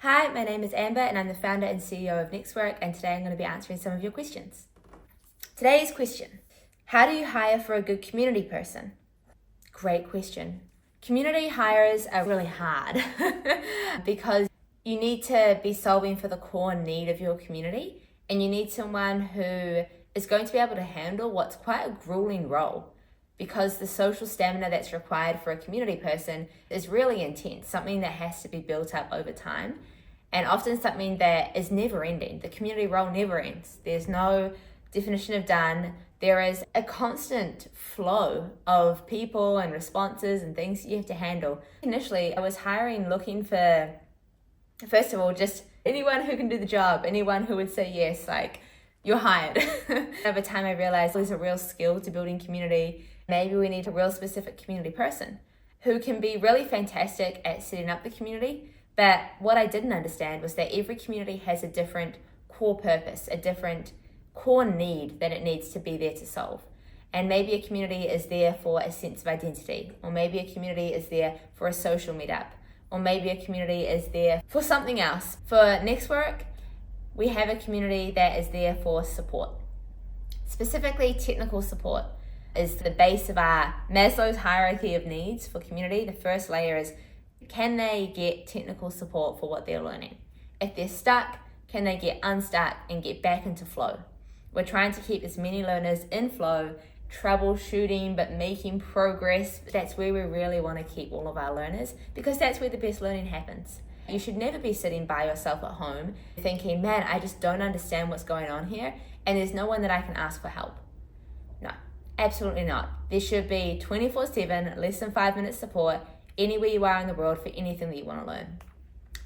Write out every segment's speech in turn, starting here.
Hi, my name is Amber and I'm the founder and CEO of NextWork, and today I'm going to be answering some of your questions. Today's question: how do you hire for a good community person? Great question. Community hires are really hard because you need to be solving for the core need of your community, and you need someone who is going to be able to handle what's quite a grueling role, because the social stamina that's required for a community person is really intense, something that has to be built up over time, and often something that is never ending. The community role never ends. There's no definition of done. There is a constant flow of people and responses and things you have to handle. Initially, I was looking for, first of all, just anyone who can do the job, anyone who would say yes, like, you're hired. Over time, I realized there's a real skill to building community. Maybe we need a real specific community person who can be really fantastic at setting up the community. But what I didn't understand was that every community has a different core purpose, a different core need that it needs to be there to solve. And maybe a community is there for a sense of identity, or maybe a community is there for a social meetup, or maybe a community is there for something else. For NextWork, we have a community that is there for support. Specifically, technical support is the base of our Maslow's hierarchy of needs for community. The first layer is, can they get technical support for what they're learning? If they're stuck, can they get unstuck and get back into flow? We're trying to keep as many learners in flow, troubleshooting but making progress. That's where we really want to keep all of our learners, because that's where the best learning happens. You should never be sitting by yourself at home thinking, man, I just don't understand what's going on here, and there's no one that I can ask for help. No, absolutely not. There should be 24/7, less than 5 minutes support anywhere you are in the world for anything that you want to learn.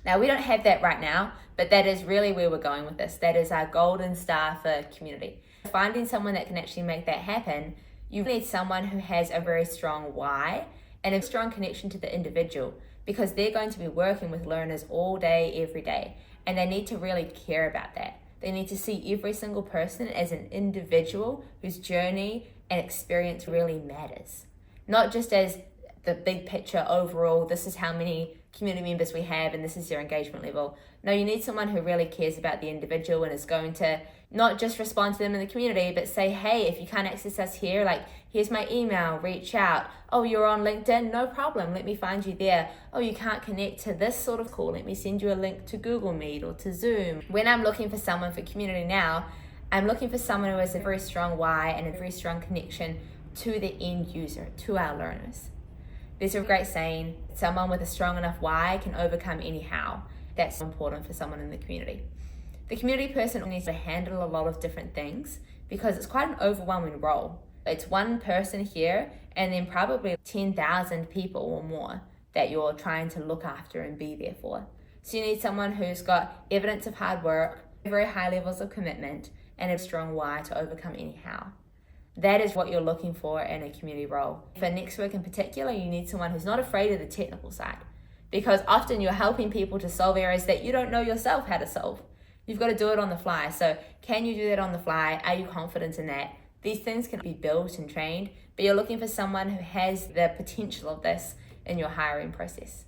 Now, we don't have that right now, but that is really where we're going with this. That is our golden star for community. Finding someone that can actually make that happen, you need someone who has a very strong why and a strong connection to the individual, because they're going to be working with learners all day, every day, and they need to really care about that. They need to see every single person as an individual whose journey and experience really matters. Not just as the big picture overall, this is how many community members we have and this is their engagement level. No, you need someone who really cares about the individual and is going to not just respond to them in the community, but say, hey, if you can't access us here, like, here's my email, reach out. Oh, you're on LinkedIn? No problem, let me find you there. Oh, you can't connect to this sort of call, let me send you a link to Google Meet or to Zoom. When I'm looking for someone for community now, I'm looking for someone who has a very strong why and a very strong connection to the end user, to our learners. There's a great saying, someone with a strong enough why can overcome any how. That's important for someone in the community. The community person needs to handle a lot of different things because it's quite an overwhelming role. It's one person here and then probably 10,000 people or more that you're trying to look after and be there for. So you need someone who's got evidence of hard work, very high levels of commitment, and a strong why to overcome any how. That is what you're looking for in a community role. For NextWork in particular, you need someone who's not afraid of the technical side, because often you're helping people to solve areas that you don't know yourself how to solve. You've got to do it on the fly. So can you do that on the fly? Are you confident in that? These things can be built and trained, but you're looking for someone who has the potential of this in your hiring process.